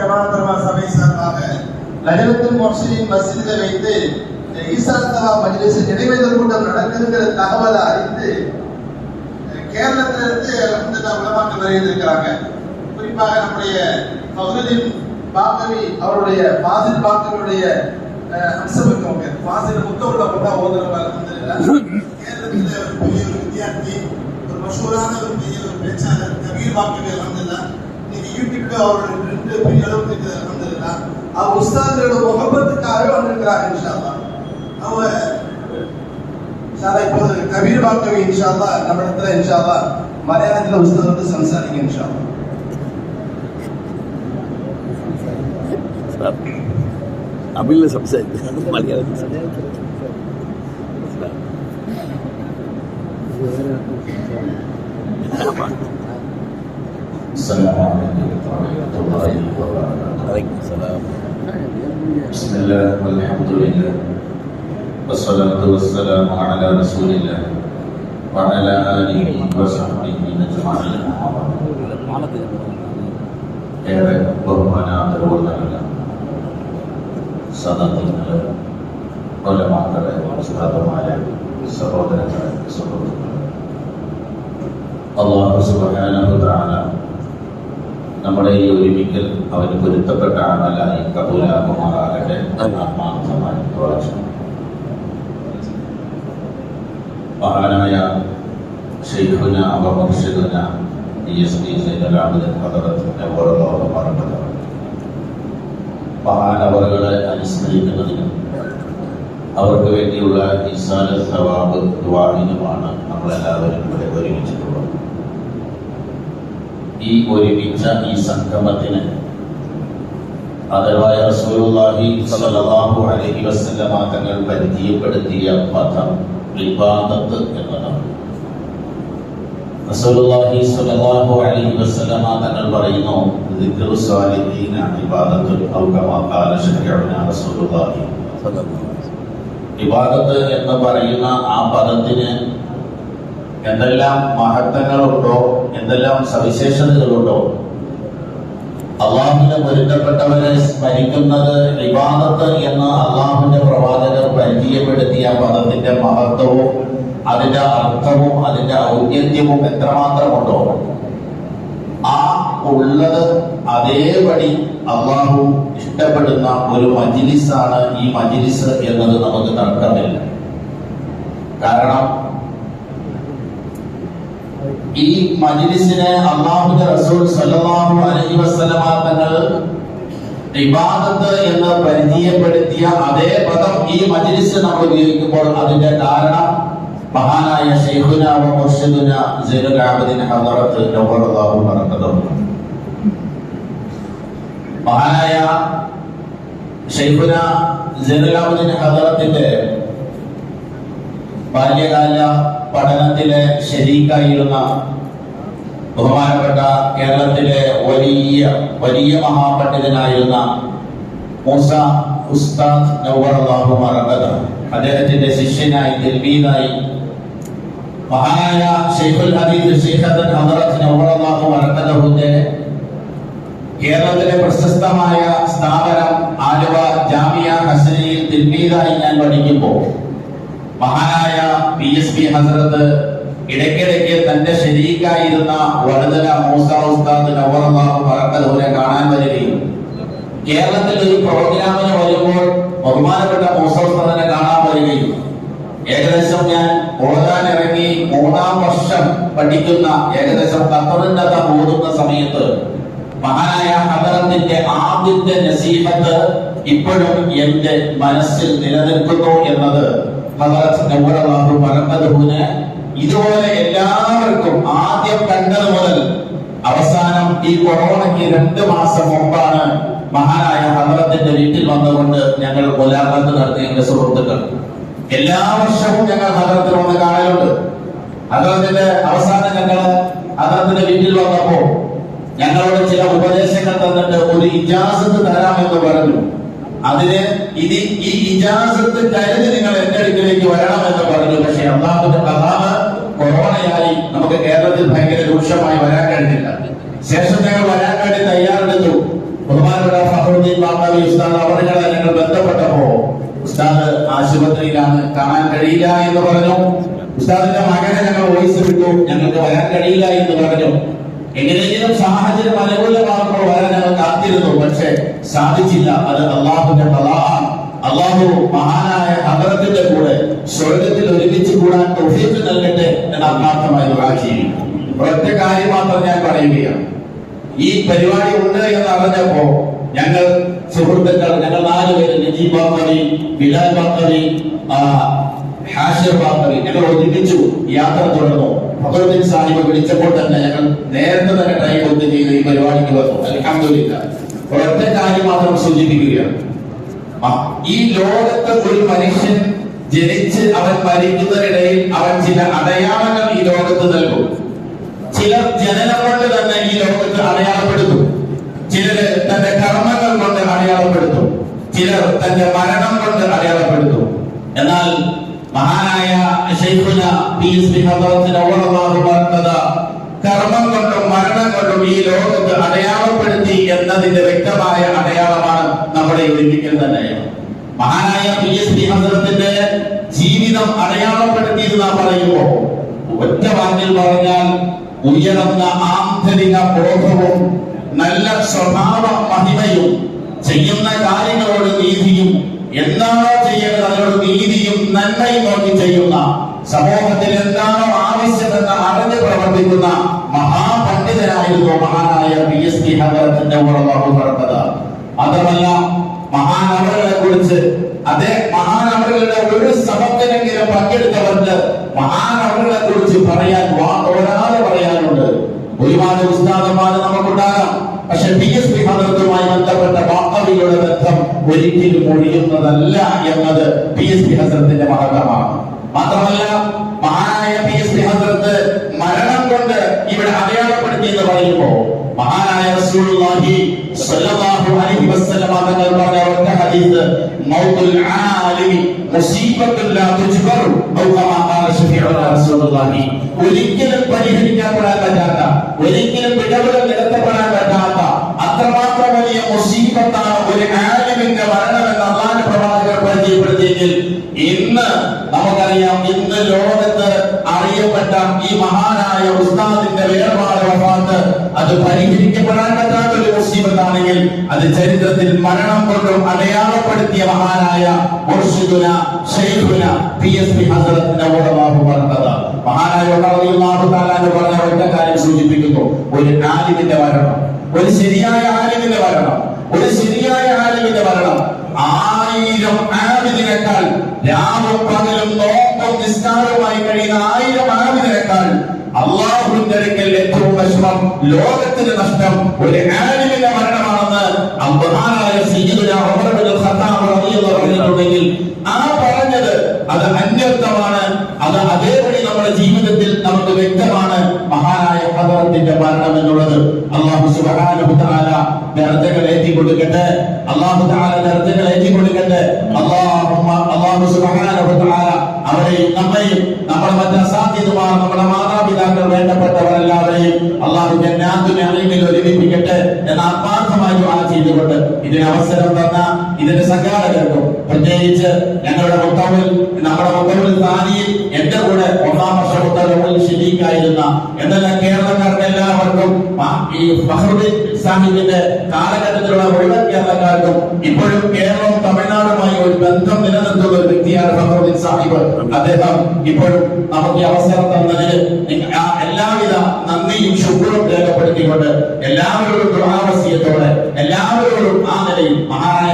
ஜமாஅத் சபை சார்பாக லஜனத்துல் முஹ்சினீன் மஸ்ஜிதில் வைத்து ஈசா தவா மஜ்லிஸ் நிறைவேற்ற கூட்டம் நடக்குதுங்கிற தகவலை அறிந்து கேரளத்திலிருந்து உலமாக்கள் வருகிறாங்க. குறிப்பாக நம்முடைய ஃபஹ்ருதீன் பாக்கவி அவருடைய ஃபாசில் பாக்கவியுடைய அம்சம் ஃபாசில் முத்தவுள்ள கூட ஓதுறவர் கேரளத்தில் ஒரு பெரிய ஒரு வித்தியார்த்தி, ஒரு மஷூரான ஒரு பெரிய ஒரு பேச்சாளர் கபீர் பாக்கவி அல்ஹம்துலில்லாஹ். இன்னைக்கு யூடியூப்ல அவருடைய ரெண்டு பெரிய அளவுக்கு அல்ஹம்துலில்லாஹ் அவர் உஸ்தாதோட முகப்பத்துக்காக வந்திருக்கிறார். இன்ஷா அல்லாஹ் அவங்க இப்போது கபீர் பாக்கவி இன்ஷா அல்லாஹ் நம்ம இடத்துல இன்ஷா அல்லாஹ் மலையாளத்தில் உஸ்தாத் வந்து சம்சாரிங்க இன்ஷா அல்லாஹ். தமிழ்ல சம்சாரிக்க மலையாளத்தில் السلام عليكم ورحمة الله وبركاته. وعليكم السلام. بسم الله والحمد لله والصلاة والسلام على رسول الله وعلى آله وصحبه أجمعين. ഏറെ ബഹുമാനാദരവുള്ള സദാത്യങ്ങളെ, ഉലമാക്കളെ, ഉസ്താദുമാരെ, സഹോദരങ്ങളെ, സുഹൃത്തുക്കളെ, അല്ലാഹു സുബ്ഹാനഹു വ തആല നമ്മുടെ ഈ ഒരുമിക്കൽ അവന് പൊരുത്തപ്പെട്ട അമലായി കബൂലാകുമാറാകട്ടെ. ആത്മാർത്ഥമായി പ്രാർത്ഥിക്കുന്നു. മഹാനായ ശൈഖുന വ മുർഷിദുന DSP സൈനുൽ ആബിദീൻ ഹദറത്ത് നവറല്ലാഹു ബറകതഹു മഹാനവറുകളെ അനുസ്മരിക്കുന്നതിനും അവർക്ക് വേണ്ടിയുള്ള ഇസാലത്ത് സവാബ് ദുആഇനുമാണ് നമ്മളെല്ലാവരും ഇവിടെ ഒരുമിച്ചിട്ടുള്ളത്. ഈ ഒരുമിച്ച ഈ സംഗമത്തിന് ആദരവായ റസൂലുള്ളാഹി സ്വല്ലല്ലാഹു അലൈഹി വസല്ലമ തങ്ങൾ പരിചയപ്പെടുത്തിയ പദം ഇബാദത്ത് എന്നതാണ്. റസൂലുള്ളാഹി സ്വല്ലല്ലാഹു അലൈഹി വസല്ലമ തങ്ങൾ പറയുന്നു, ദിക്റു സ്വാലിഹീന ഇബാദത്തുൻ ഔ കമാ ഖാല ശരീഅുനാ റസൂലുള്ളാഹി. ഇബാദത്ത് എന്ന് പറയുന്ന ആ പദത്തിന് എന്തെല്ലാം മഹത്വങ്ങളുണ്ടോ, എന്തെല്ലാം സവിശേഷതകളുണ്ടോ, അള്ളാഹുവിനെ പൊരുത്തപ്പെട്ടവരെ സ്മരിക്കുന്നത് ഇബാദത്ത് എന്ന് അള്ളാഹുവിന്റെ പ്രവാചകർ പരിചയപ്പെടുത്തിയ പദത്തിന്റെ മഹത്വവും അതിന്റെ അർത്ഥവും അതിന്റെ ഔന്നത്യവും എത്രമാത്രമുണ്ടോ ആ ഉള്ളത് അതേപടി അള്ളാഹു ഇഷ്ടപ്പെടുന്ന ഒരു മജ്ലിസാണ് ഈ മജ്ലിസ് എന്നത് നമുക്ക് തർക്കമില്ല. കാരണം ഈ മജ്ലിസിനെ അല്ലാഹുവിന്റെ റസൂൽ സല്ലല്ലാഹു അലൈഹി വസല്ലമ തങ്ങൾ ഇബാദത്ത് എന്ന് പരിചയപ്പെടുത്തിയ അതേ പദം ഈ മജ്ലിസ് നമ്മൾ ഉപയോഗിക്കുമ്പോൾ അതിന്റെ കാരണം മഹാനായ ശൈഖുന വ മുർഷിദുന സൈനുൽ ആബിദീൻ ഹദറത്ത് നവറല്ലാഹു ബറകതഹു മഹാനായ ശൈഖുന സൈനുൽ ആബിദീൻ ഹദറത്തിന്റെ ബാല്യകാല പഠനത്തിലെ ശരീക്കായിരുന്ന ബഹുമാനപ്പെട്ട കേരളത്തിലെ വലിയ മഹാപണ്ഡിതനായിരുന്ന മൂസ ഉസ്താദ് നവറല്ലാഹു ബറകതഹു അദ്ദേഹത്തിന്റെ ശിഷ്യനായി തിൽമീദായി മഹാനായ ശൈഖുൽ ഹദീസ് ശൈഖത്തുൽ ഹദറത്ത് നവറല്ലാഹു ബറകതഹുവിന്റെ കേരളത്തിലെ പ്രശസ്തമായ സ്ഥാപനം ആലുവ ജാമിയ ഹസനിയിൽ തിൽമീദായി ഞാൻ പഠിക്കുമ്പോൾ മഹാനായ PSP ഹസ്രത്ത് ഇടയ്ക്കിടയ്ക്ക് തന്റെ ശരീക്കായിരുന്ന വടുതല മൂസ ഉസ്താദ് നവറല്ലാഹു ബറകതഹുവിനെ കാണാൻ വരികയും കേരളത്തിൽ ഒരു പ്രോഗ്രാമിന് വരുമ്പോൾ ബഹുമാനപ്പെട്ട മൂസ ഉസ്താദിനെ കാണാൻ വരികയും ഏകദേശം ഞാൻ ഓതാൻ ഇറങ്ങി 3-ാം വർഷം പഠിക്കുന്ന ഏകദേശം ഖത്തറിന്റെ ഓതുന്ന സമയത്ത് മഹാനായ ഹദറത്തിന്റെ ആദ്യത്തെ നസീഹത്ത് ഇപ്പോഴും എന്റെ മനസ്സിൽ നിലനിൽക്കുന്നു എന്നത് ഹദറത്ത് നവറല്ലാഹു ബറകതഹുവിനെ ഇതുപോലെ എല്ലാവർക്കും ആദ്യം കണ്ടത് മുതൽ അവസാനം ഈ കൊറോണയ്ക്ക് 2 മാസം മുമ്പാണ് മഹാനായ ഹദറത്തിന്റെ വീട്ടിൽ വന്നുകൊണ്ട് ഞങ്ങൾ മുലാഖാത്ത് നടത്തിയ എന്റെ സുഹൃത്തുക്കൾ എല്ലാ വർഷവും ഞങ്ങൾ ഹദറത്തിൽ വന്ന് കാണലുണ്ട്. ഹദറത്തിന്റെ അവസാനം ഞങ്ങൾ ഹദറത്തിന്റെ വീട്ടിൽ വന്നപ്പോ ഞങ്ങളോട് ചില ഉപദേശങ്ങൾ തന്നിട്ട് ഒരു ഇജാസത്ത് തരാമെന്ന് പറഞ്ഞു. അതിന് ഈ ഇജാസത്ത് കരുതി നിങ്ങൾ എന്റെ അടുക്കിലേക്ക് വരണമെന്ന് പറഞ്ഞു. പക്ഷെ അള്ളാഹുവിന്റെ കലാമ് കൊറോണയായി നമുക്ക് കേരളത്തിൽ ഭയങ്കര രൂക്ഷമായി വരാൻ കഴിഞ്ഞില്ല. ശേഷം ഞങ്ങൾ വരാൻ വേണ്ടി തയ്യാറെടുത്തു. ബഹുമാനപ്പെട്ട ഫഖറുദ്ദീൻ ബാഖവി ഉസ്താദ് അവരുടെ ഞങ്ങൾ ബന്ധപ്പെട്ടപ്പോ ഉസ്താദ് ആശുപത്രിയിലാണ്, കാണാൻ കഴിയില്ല എന്ന് പറഞ്ഞു. ഉസ്താദിന്റെ മകനെ ഞങ്ങൾ വോയിസ് വിട്ടു, ഞങ്ങൾക്ക് വരാൻ കഴിയില്ല എന്ന് പറഞ്ഞു. എങ്ങനെയെങ്കിലും സാഹചര്യം അനുകൂലമാകുമ്പോൾ വരാൻ ഞങ്ങൾ കാത്തിരുന്നു, പക്ഷെ സാധിച്ചില്ല. അത് അള്ളാഹുവിന്റെ ഖദാഅാണ്. അള്ളാഹു മഹാനായ ഹദറത്തിന്റെ കൂടെ സ്വർഗത്തിൽ ഒരുമിച്ച് കൂടാൻ തൗഫീഖ് നൽകട്ടെ എന്ന് ആത്മാർത്ഥമായി ദുആ ചെയ്യും. ഒറ്റ കാര്യം മാത്രം ഞാൻ പറയുകയാണ്. ഈ പരിപാടി ഉണ്ട് എന്ന് അറിഞ്ഞപ്പോ ഞങ്ങൾ സുഹൃത്തുക്കൾ, ഞങ്ങൾ 4 പേര്, നജീബ് ബാഖവി, ബിലാൽ ബാഖവി, ഹാഷിർ ബാഖവി, ഞങ്ങൾ ഒരുമിച്ചു യാത്ര തുടർന്നു. ഫഖറുദ്ദീൻ സാഹിബ് വിളിച്ചപ്പോൾ തന്നെ ഞങ്ങൾ നേരത്തെ തന്നെ ടൈം ഒത്ത് ചെയ്ത് ഈ പരിപാടിക്ക് വന്നു. അൽഹംദുലില്ലാഹ്. ഒരൊറ്റ കാര്യം മാത്രം സൂചിപ്പിക്കുകയാണ്. ഈ ലോകത്ത് ഒരു മനുഷ്യൻ ജനിച്ച് അവൻ മരിക്കുന്നതിനിടയിൽ അവൻ ചില അടയാളങ്ങൾ ഈ ലോകത്ത് നൽകും. ചിലർ ജനനം കൊണ്ട് തന്നെ ഈ ലോകത്ത് അടയാളപ്പെടുത്തും, ചിലര് തന്റെ കർമ്മങ്ങൾ കൊണ്ട് അടയാളപ്പെടുത്തും, ചിലർ തന്റെ മരണം കൊണ്ട് അടയാളപ്പെടുത്തും. എന്നാൽ മഹാനായ ശൈഖുന പി.എസ്.ബി. ഹദറത്തിന് റളിയല്ലാഹു അൻഹു കർമ്മം കൊണ്ടും മരണം കൊണ്ടും ഈ ലോകത്ത് അടയാളപ്പെടുത്തി എന്നതിന്റെ വ്യക്തമായ അടയാളമാണ് നമ്മുടെ ഒരിക്കൽ തന്നെ. മഹാനായ പി.എസ്.ബി. ഹദറത്തിന്റെ ജീവിതം അടയാളപ്പെടുത്തിയത് നാം പറയുമ്പോൾ ഒറ്റ വാക്കിൽ പറഞ്ഞാൽ ഉയർന്ന ആന്തരിക ബോധവും നല്ല സ്വഭാവ മഹിമയും ചെയ്യുന്ന കാര്യങ്ങളോട് നീതിയും എന്താണോ ചെയ്യേണ്ടത് അതിനോട് നീതിയും നന്മയും നോക്കി ചെയ്യുന്ന, സമൂഹത്തിൽ എന്താണോ ആവശ്യമെന്ന് അറിഞ്ഞ് പ്രവർത്തിക്കുന്ന മഹാപണ്ഡിതനായിരുന്നു മഹാനായ പി.എസ്.ബി. ഹദറത്തിന്റെ റളിയല്ലാഹു അൻഹു. മാത്രമല്ല മഹാനവറുകളെ കുറിച്ച്, അതേ മഹാനവറുകളുടെ ഒരു സബക്കിനെങ്കിലും പങ്കെടുത്തവർക്ക് മഹാനവറുകളെ കുറിച്ച് പറയാൻ ഒരാളെ പറയാനുണ്ട്. ഒരുപാട് ഉസ്താദന്മാർ നമുക്കുണ്ടാകാം, പക്ഷെ പി.എസ്.ബി. ഹദറത്തുമായി ബന്ധപ്പെട്ട ബാഖവിയുടെ ബന്ധം ഒരിക്കലും ഒഴിയുന്നതല്ല എന്നത് പി.എസ്.ബി. ഹദറത്തിന്റെ മഹത്വമാണ്. മാത്രമല്ല മഹാനായ പി.എസ്.ബി. ഹദറത്ത് മരണം കൊണ്ട് ഇവിടെ അടയാളപ്പെടുത്തി എന്ന് പറയുമ്പോൾ മഹാനായ റസൂലുള്ളാഹി സ്വല്ലല്ലാഹു അലൈഹി വസല്ലം തങ്ങൾ പറഞ്ഞ ഒറ്റ ഹദീസ്, മൗതുൽ ആലിമി മുസീബത്തുൻ ലാ തുജ്ബറു ഔ കമാ ഖാല ശഫീഉന റസൂലുള്ളാഹി. ഒരിക്കലും പരിഹരിക്കപ്പെടാൻ പറ്റാത്ത, ഒരിക്കലും പിഴവുകൾ നികത്തപ്പെടാൻ പറ്റാത്ത അത്രമാത്രം വലിയ മുസീബത്താണ് ഒരു ആലിമിന്റെ മരണമെന്ന് അല്ലാഹുവിന്റെ പ്രവാചകർ പരിചയപ്പെടുത്തിയെങ്കിൽ ഇന്ന് നമുക്കറിയാം, ഇന്ന് ലോകത്ത് അറിയപ്പെട്ട ഈ മഹാനായ ഉസ്താദിന്റെ വേർപാട് വഫാത്ത് അത് പരിഹരിക്കപ്പെടാൻ പറ്റാത്ത ഒരു മുസീബത്താണെങ്കിൽ അത് ചരിത്രത്തിൽ മരണം കൊണ്ടും അടയാളപ്പെടുത്തിയ മഹാനായ മുർഷിദുന ശൈഖുന പി.എസ്.ബി. ഹദറത്തിന്റെ റളിയല്ലാഹു അൻഹു. മഹാനായ റളിയല്ലാഹു തആല പറഞ്ഞ ഒറ്റ കാര്യം സൂചിപ്പിക്കുന്നു, ഒരു ആലിമിന്റെ മരണം, ഒരു ശരിയായ ആലിമിന്റെ മരണം, ഒരു ശരിയായ ആലിമിന്റെ മരണം 1000 ആലിമിനേക്കാൾ, രാവും പകലും നോമ്പും നിസ്കാരവുമായി കഴിയുന്ന 1000 ആലിമിനേക്കാൾ അല്ലാഹുവിന്റെ അടുക്കൽ ഏറ്റവും വിഷമം, ലോകത്തിന് നഷ്ടം ഒരു ആലിമിന്റെ മരണമാണെന്ന് മഹാനായ സയ്യിദുനാ ഉമർ ഇബ്നുൽ ഖത്താബ് റളിയല്ലാഹു അൻഹു പറഞ്ഞിട്ടുണ്ടെങ്കിൽ ആ പറഞ്ഞത് അത് അന്വർത്ഥമാണ്. അത് അതേപടി നമ്മുടെ ജീവിതത്തിൽ നമുക്ക് വ്യക്തമാണ്. മഹാനായ ഹദറത്തിന്റെ മരണം എന്നുള്ളത് അല്ലാഹു സുബ്ഹാനഹു തആല ദർജകൾ ഏറ്റി കൊടുക്കട്ടെ, അല്ലാഹു തആല ദർജകൾ ഏറ്റി കൊടുക്കട്ടെ. അല്ലാഹു സുബ്ഹാനഹു തആല അവരെയും നമ്മയും നമ്മുടെ മറ്റ് അസാധ്യതമാർ, നമ്മുടെ മാതാപിതാക്കൾ, വേണ്ടപ്പെട്ടവരെല്ലാവരെയും അല്ലാഹു ജന്നാത്തുൽ നഈമിൽ ഒരുമിപ്പിക്കട്ടെ എന്ന് ആത്മാർത്ഥമായി ദുആ ചെയ്തുകൊണ്ട് ഇതിന് അവസരം തന്ന ഇതിന്റെ സംഘാടകർക്കും, പ്രത്യേകിച്ച് ഞങ്ങളുടെ മുത്തവൽ, നമ്മുടെ മുത്തവൽ സ്ഥാനിയിൽ എന്റെ കൂടെ 1ാം വർഷ മുത്തവൽ ശരീക്കായിരുന്ന എന്തെല്ലാം കേരളക്കാർക്ക് എല്ലാവർക്കും, ഈ ഫഖറുദ്ദീൻ സാഹിബിന്റെ കാലഘട്ടത്തിലുള്ള മുഴുവൻ കേരളക്കാർക്കും ഇപ്പോഴും കേരളവും തമിഴ്നാടുമായി ഒരു ബന്ധം നിലനിർത്തുന്ന ഒരു വ്യക്തിയാണ് ഫഖറുദ്ദീൻ സാഹിബ്. അദ്ദേഹം ഇപ്പോഴും നമുക്ക് ഈ അവസരം തന്നതിന് എല്ലാവിധ നന്ദിയും ശുക്രും രേഖപ്പെടുത്തിക്കൊണ്ട് എല്ലാവരോടും ദുആ വസിയത്തോടെ എല്ലാവരോടും ആ നിലയിൽ മഹാനായ